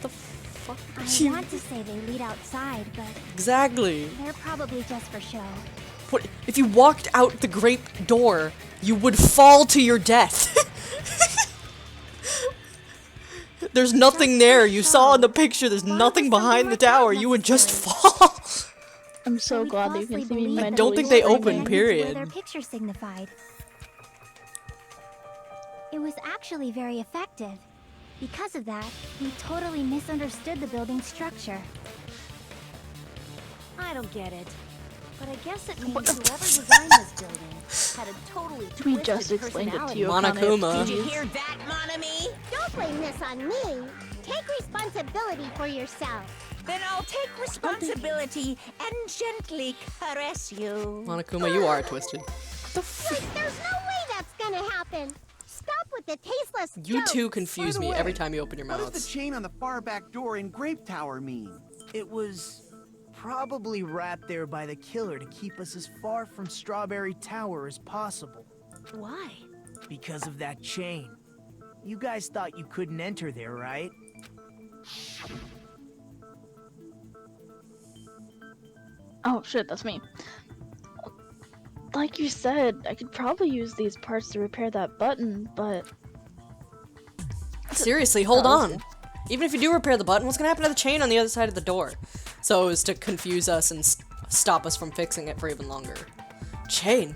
The fuck? I want to say they lead outside, but Exactly. they're probably just for show. What if you walked out the grape door? You would fall to your death. There's nothing there. You saw in the picture. There's Why nothing would something behind the like that tower. You would just fall. I'm so we glad that you can falsely see me believe mentally. that don't think the they floor open, landed period. Where their picture signified. It was actually very effective. Because of that, we totally misunderstood the building's structure. I don't get it. But I guess it means whoever designed this building had a totally We twisted just explained it to personality. you. Monokuma. Did you hear that, Monami? Don't blame this on me. Take responsibility for yourself. Then I'll take responsibility and gently caress you. Monokuma, you are twisted. Like, there's no way that's gonna happen. Stop with the tasteless You jokes. two confuse By the me way, every time you open your What does mouths. the chain on the far back door in Grape Tower mean? It was probably wrapped there by the killer to keep us as far from Strawberry Tower as possible. Why? Because of that chain. You guys thought you couldn't enter there, right? Oh shit, that's me. Like you said, I could probably use these parts to repair that button, but Seriously, hold Oh, on. Even if you do repair the button, what's gonna happen to the chain on the other side of the door? So as to confuse us and stop us from fixing it for even longer. Chain.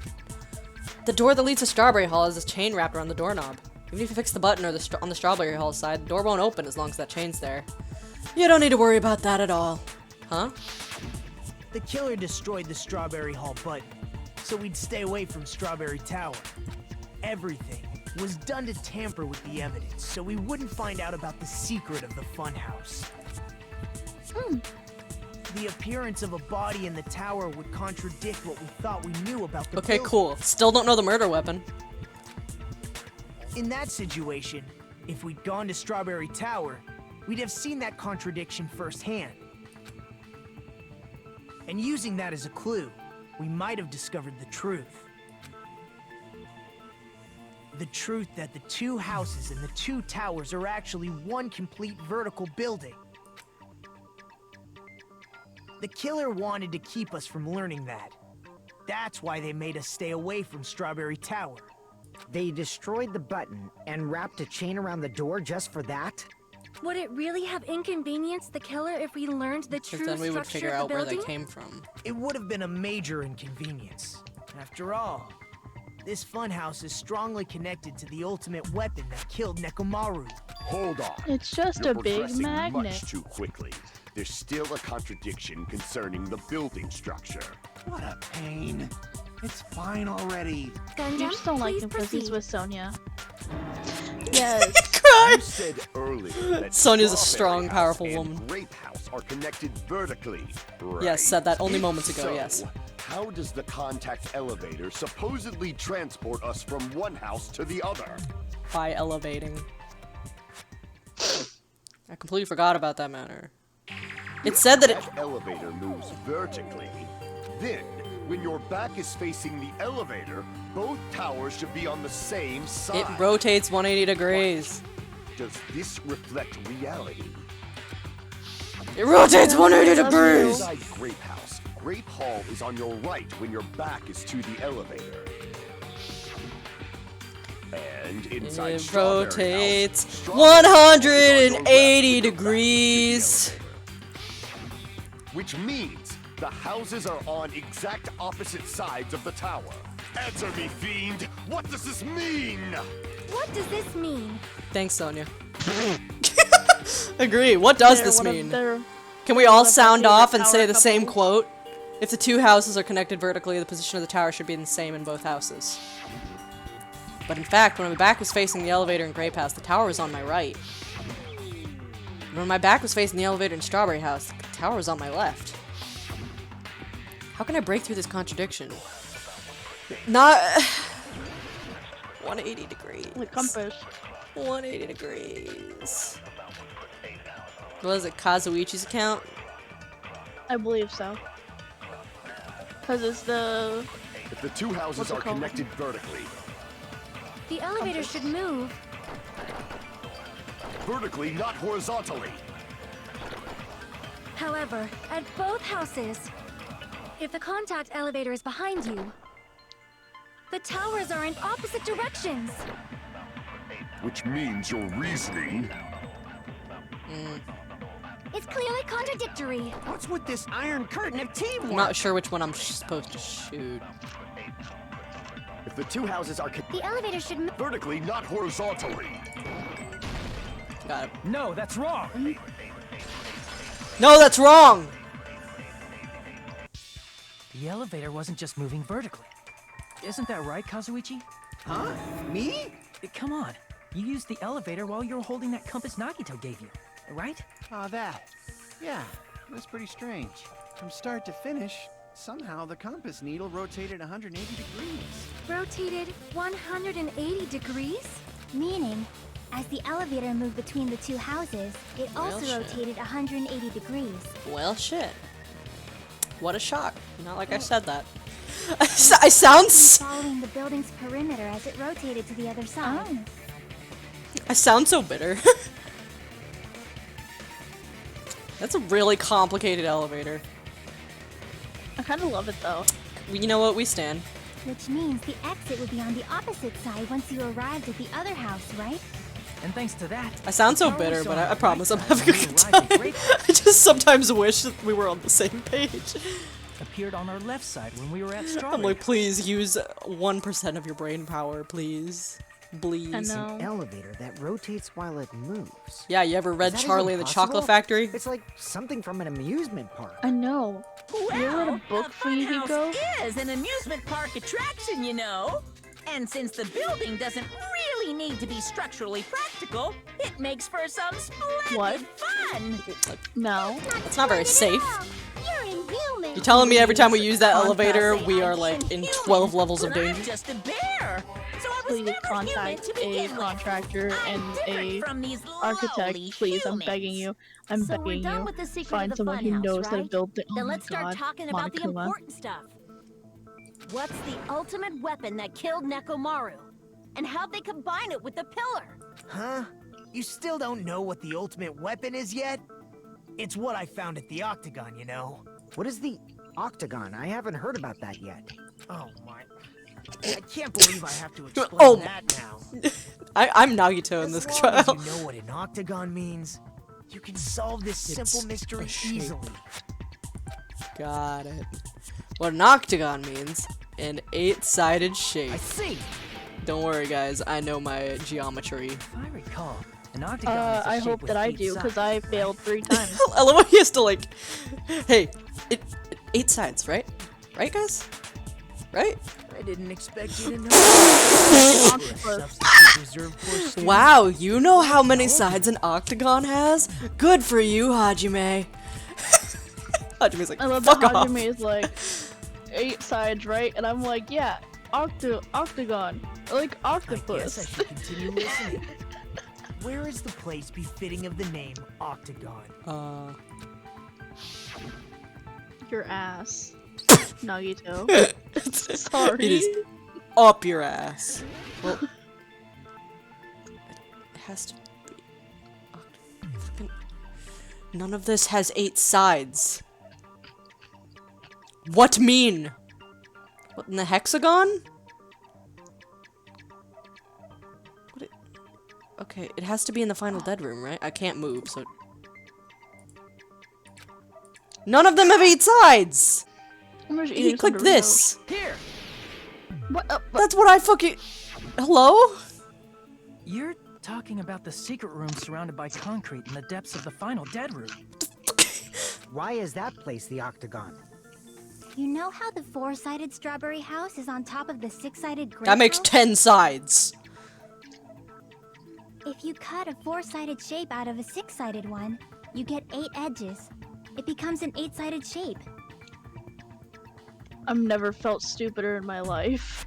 The door that leads to Strawberry Hall has this chain wrapped around the doorknob. Even if you fix the button or on the Strawberry Hall side, the door won't open as long as that chain's there. You don't need to worry about that at all. Huh? The killer destroyed the Strawberry Hall button, so we'd stay away from Strawberry Tower. Everything was done to tamper with the evidence, so we wouldn't find out about the secret of the funhouse. The appearance of a body in the tower would contradict what we thought we knew about the Okay, building. cool. Still don't know the murder weapon. In that situation, if we'd gone to Strawberry Tower, we'd have seen that contradiction firsthand. And using that as a clue, we might have discovered the truth. The truth that the two houses and the two towers are actually one complete vertical building. The killer wanted to keep us from learning that. That's why they made us stay away from Strawberry Tower. They destroyed the button and wrapped a chain around the door just for that? Would it really have inconvenienced the killer if we learned the Because true then we would structure figure of out the where they building? came from. It would have been a major inconvenience. After all, this funhouse is strongly connected to the ultimate weapon that killed Nekomaru. Hold on. it's just You're a big progressing magnet. much too quickly. There's still a contradiction concerning the building structure. What a pain. It's fine already. You Gundam, just don't like please him because he's proceed. with Sonia. Yes. You said earlier that Sonya's a Strawberry strong, House powerful and woman. Grape House are connected vertically, right? Yes, said that only moments ago, So, yes. How does the contact elevator supposedly transport us from one house to the other? By elevating. I completely forgot about that matter. It said that it... That elevator moves vertically. Then, when your back is facing the elevator, both towers should be on the same side. It rotates 180 degrees. Does this reflect reality? It rotates 180 degrees! Inside Grape House, Grape Hall is on your right when your back is to the elevator. And inside It Strawberry rotates House, Strawberry House is on your left 180 when your back is to the degrees. elevator. Which means the houses are on exact opposite sides of the tower. Answer me, fiend! What does this mean? What does this mean? Thanks, Sonia. Agree. What does this mean? Can we all one of my sound favorite off and say tower the same couples. quote? If the two houses are connected vertically, the position of the tower should be the same in both houses. But in fact, when my back was facing the elevator in Grape House, the tower was on my right. And when my back was facing the elevator in Strawberry House, the tower was on my left. How can I break through this contradiction? Not... 180 degrees. The compass. 180 degrees. What is it, Kazuichi's account? I believe so. Because it's the... If the two houses What's it are called? connected vertically, The elevator should move. vertically, not horizontally. However, at both houses, if the contact elevator is behind you, the towers are in opposite directions. Which means your reasoning. It's clearly contradictory. What's with this iron curtain of teamwork? I'm not sure which one I'm supposed to shoot. If the two houses are The elevator should move. vertically, not horizontally. Got it. No, that's wrong. No, that's wrong! The elevator wasn't just moving vertically. Isn't that right, Kazuichi? Huh? Me? Come on. You used the elevator while you were holding that compass Nagito gave you, right? Ah, that. Yeah, that's pretty strange. From start to finish, somehow the compass needle rotated 180 degrees. Rotated 180 degrees? Meaning, as the elevator moved between the two houses, it Well, also shit. rotated 180 degrees. Well, shit. What a shock. Not like I said that. I sound Following the building's perimeter as it rotated to the other side. I sound so bitter. That's a really complicated elevator. I kind of love it though. You know what? We stand. Which means the exit would be on the opposite side once you arrived at the other house, right? And thanks to that, I sound so the tower bitter, was but on I the promise I'm right having a side good when you arrived at time. Grape House. I just sometimes wish that we were on the same page. Appeared on our left side when we were at I'm Strawberry. like, please use 1% of your brain power, please. Please. I know. Elevator that rotates while it moves. Yeah, you ever read Is that Charlie even and the Chocolate possible? Factory? It's like something from an amusement park. I know. You ever read a book for Funhouse Yuhiko? is an amusement park attraction, you know. And since the building doesn't really need to be structurally practical, it makes for some splendid What? fun. No. It's not very safe. You're inhuman. You're telling me every time we use that Contact elevator, say we I'm are like in inhuman 12 levels of when I'm danger? just a bear. So I was Please never human contact to a begin with. contractor I'm and different a from these architect. lowly Please, I'm humans. begging you. I'm So we're begging done you. with the secret Find of the someone who funhouse, knows how to right? build it. Oh Then my let's start God. talking about the Monokuma. important stuff. What's the ultimate weapon that killed Nekomaru? And how'd they combine it with the pillar? Huh? You still don't know what the ultimate weapon is yet? It's what I found at the Octagon, you know. What is the Octagon? I haven't heard about that yet. Oh my... I can't believe I have to explain Oh. that now. I'm Nagito in As this long as trial. you know what an octagon means, you can solve this It's simple mystery a shape. easily. Got it. What an octagon means, an 8-sided shape. I see. Don't worry, guys. I know my geometry. If I recall, an octagon is a I shape hope with that I 8 do, because sides, I failed 3 times. I love how he has to like, hey, 8 sides, right? Right, guys? Right? I didn't expect you to know. Octopus. Substitute reserve course student. Wow, you know how many sides an octagon has? Good for you, Hajime. Hajime's like, I love fuck that off. Hajime is like 8 sides, right? And I'm like, yeah, octagon, like I guess I octopus. should continue listening. Where is the place befitting of the name Octagon? Your ass, Nagito. Sorry. It is up your ass. Well, it has to be. Fucking- None of this has 8 sides. What mean? What, in the hexagon? What it, okay, it has to be in the final dead room, right? I can't move, so... None of them have 8 sides! I'm just He eating some clicked Doritos. this. Here! What? That's what I fucking... Hello? You're talking about the secret room surrounded by concrete in the depths of the final dead room. Why is that place the Octagon? You know how the 4-sided strawberry house is on top of the 6-sided grape That makes house? 10 sides. If you cut a 4-sided shape out of a 6-sided one, you get 8 edges. It becomes an 8-sided shape. I've never felt stupider in my life.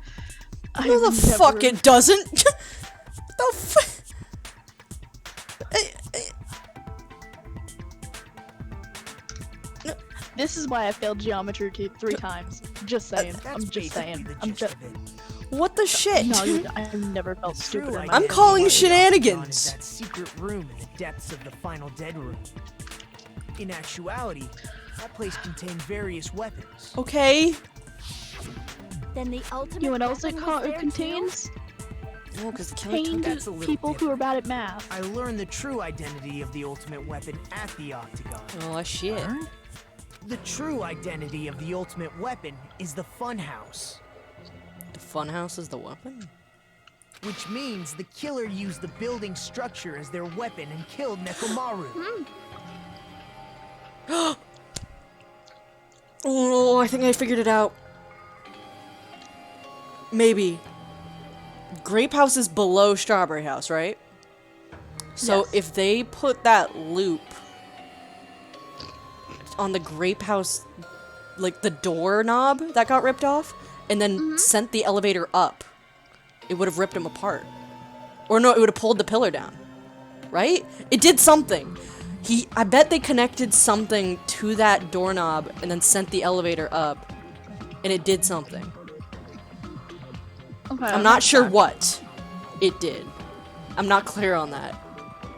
No, the fuck it doesn't. The fuck? This is why I failed geometry 3 times. Just saying. That's I'm just basically saying. the I'm gist just. of it. What the shit? No, I've never felt True stupider. in my I'm identity life. calling of the Octagon shenanigans. is that secret room in the depths of the final dead room. In actuality, that place contained various weapons. Okay. Then the ultimate You know what else it weapon was there too? contains? No, because the killer took Contained That's a little people who are bad at math. I learned the true identity of the ultimate weapon at the Octagon. Oh shit. Learned? The true identity of the ultimate weapon is the funhouse, The funhouse is the weapon? which means the killer used the building structure as their weapon and killed Nekomaru. Oh, I think I figured it out. Maybe. Grape House is below Strawberry House, right? So Yes. if they put that loop on the Grape House, like the doorknob that got ripped off, and then sent the elevator up, it would have ripped them apart. Or no, it would have pulled the pillar down. Right? It did something. I bet they connected something to that doorknob and then sent the elevator up, and it did something. Okay, I'm not sure what it did. I'm not clear on that.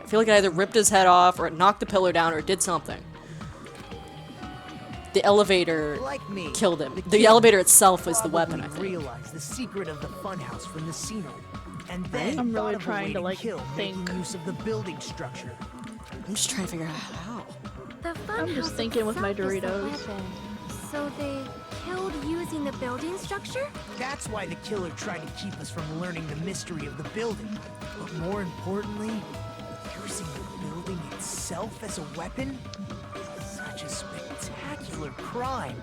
I feel like it either ripped his head off, or it knocked the pillar down, or it did something. The elevator Like me, killed him. The killer elevator itself was the weapon, I probably think. realized the secret of the funhouse from the scenery, and then I'm really thought of a trying way to, like, kill, think. making use of the building structure. I'm just trying to figure out how. The I'm just funhouse thinking with my itself is the Doritos. weapon. So they killed using the building structure? That's why the killer tried to keep us from learning the mystery of the building. But more importantly, using the building itself as a weapon? Such a spectacular crime.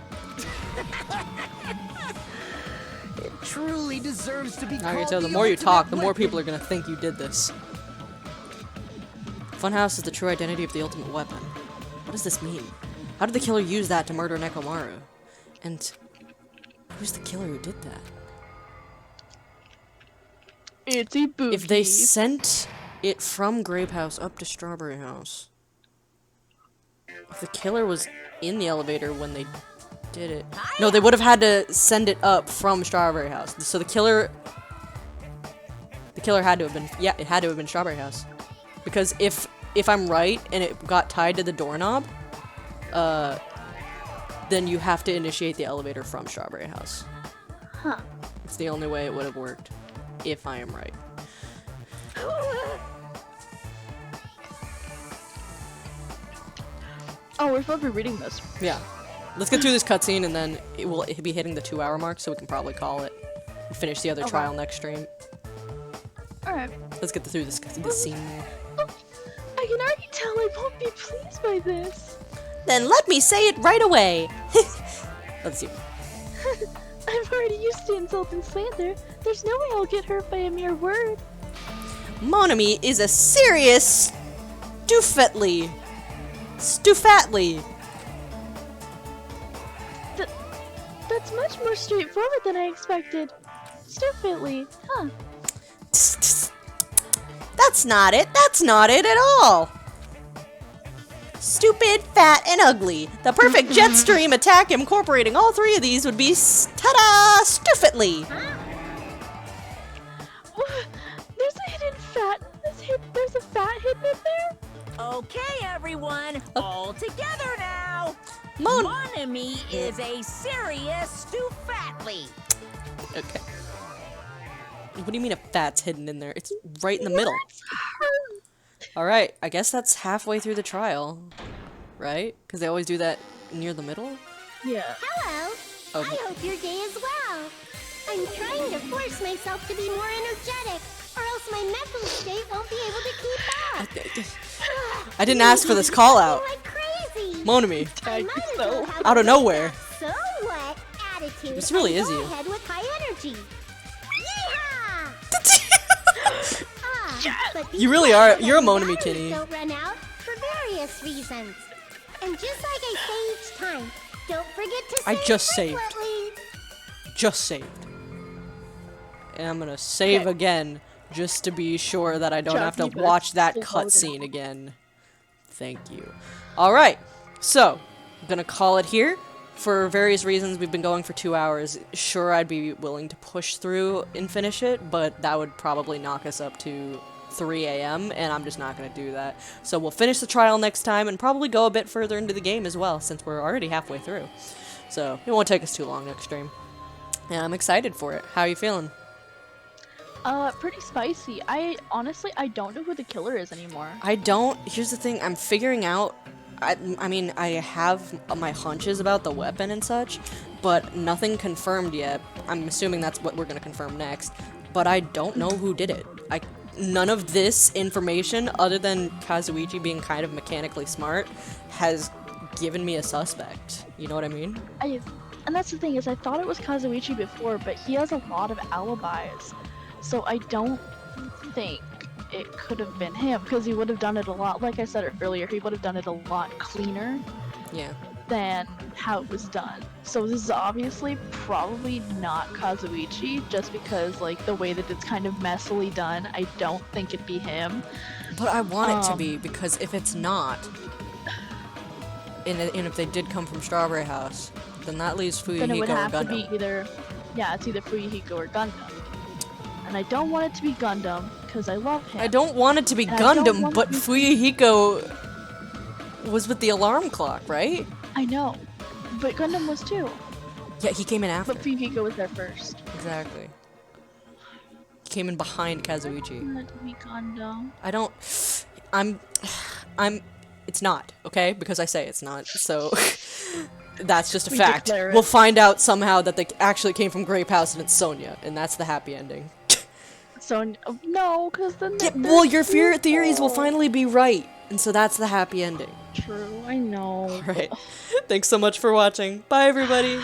It truly deserves to be I called can tell the the more you ultimate talk, the more weapon. people are gonna think you did this. Funhouse is the true identity of the ultimate weapon. What does this mean? How did the killer use that to murder Nekomaru? And who's the killer who did that? It's Ibuki. If they sent it from Grape House up to Strawberry House, if the killer was in the elevator when they did it, no, they would have had to send it up from Strawberry House. So the killer had to have been, yeah, it had to have been Strawberry House, because if I'm right and it got tied to the doorknob, then you have to initiate the elevator from Strawberry House. Huh. It's the only way it would have worked, if I am right. Oh, we're supposed to be reading this. Yeah. Let's get through this cutscene, and then it will be hitting the 2-hour mark, so we can probably call it. And finish the other trial next stream. Alright. Let's get through this scene. I can already tell I won't be pleased by this. Then let me say it right away! Let's see. I'm already used to insult and slander. There's no way I'll get hurt by a mere word. Mon ami is a serious stupidly. Stufatly. That's much more straightforward than I expected. Stupidly, huh? That's not it. That's not it at all. Stupid, fat, and ugly. The perfect jet stream attack incorporating all three of these would be ta-da! Stupidly. There's a hidden fat. There's a fat hidden in there. Okay, everyone, all together now. Mon Monami is a serious Stufatly. Okay. What do you mean a fat's hidden in there? It's right in the middle. Alright, I guess that's halfway through the trial. Right? Because they always do that near the middle? Yeah. Hello. Oh. I hope your day is well. I'm trying to force myself to be more energetic, or else my mental state won't be able to keep up. I didn't ask for this call out. Like crazy. Monami. I might as well have Out of nowhere. so what attitude. This really and is go you. ahead with high energy. Yeehaw! But You really are. You're a Monami batteries kitty. Don't run out for various reasons. And just like I say each time, don't forget to I save just saved. frequently. Just saved. And I'm gonna save again just to be sure that I don't have to Johnny, watch that but slow cutscene down. again. Thank you. Alright, so I'm gonna call it here. For various reasons, we've been going for 2 hours. Sure, I'd be willing to push through and finish it, but that would probably knock us up to 3 a.m., and I'm just not going to do that. So we'll finish the trial next time and probably go a bit further into the game as well, since we're already halfway through. So it won't take us too long next stream. And I'm excited for it. How are you feeling? Pretty spicy. I don't know who the killer is anymore. I don't. Here's the thing. I'm figuring out. I mean, I have my hunches about the weapon and such, but nothing confirmed yet. I'm assuming that's what we're gonna confirm next. But I don't know who did it. None of this information, other than Kazuichi being kind of mechanically smart, has given me a suspect. You know what I mean? And that's the thing is, I thought it was Kazuichi before, but he has a lot of alibis, so I don't think it could have been him, because he would have done it a lot, like I said earlier, he would have done it a lot cleaner Yeah. than how it was done. So this is obviously probably not Kazuichi, just because like the way that it's kind of messily done, I don't think it'd be him. But I want it to be, because if it's not, and if they did come from Strawberry House, then that leaves Then it would Fuyuhiko or have to Gundam. be either, yeah, it's either Fuyuhiko or Gundam. And I don't want it to be Gundam, because I love him. I don't want it to be And I don't Gundam, want but it to Fuyuhiko was with the alarm clock, right? I know, but Gundam was too. Yeah, he came in after. But Fuyuhiko was there first. Exactly. He came in behind Kazuichi. I want it to be Gundam. I don't... It's not, okay? Because I say it's not, so... That's just a We fact. declare it. We'll find out somehow that they actually came from Grape House and it's Sonia, and that's the happy ending. So, no, because then Yeah, they're well, your theories will evil. finally be right, and so that's the happy ending. True, I know. Alright, thanks so much for watching. Bye, everybody!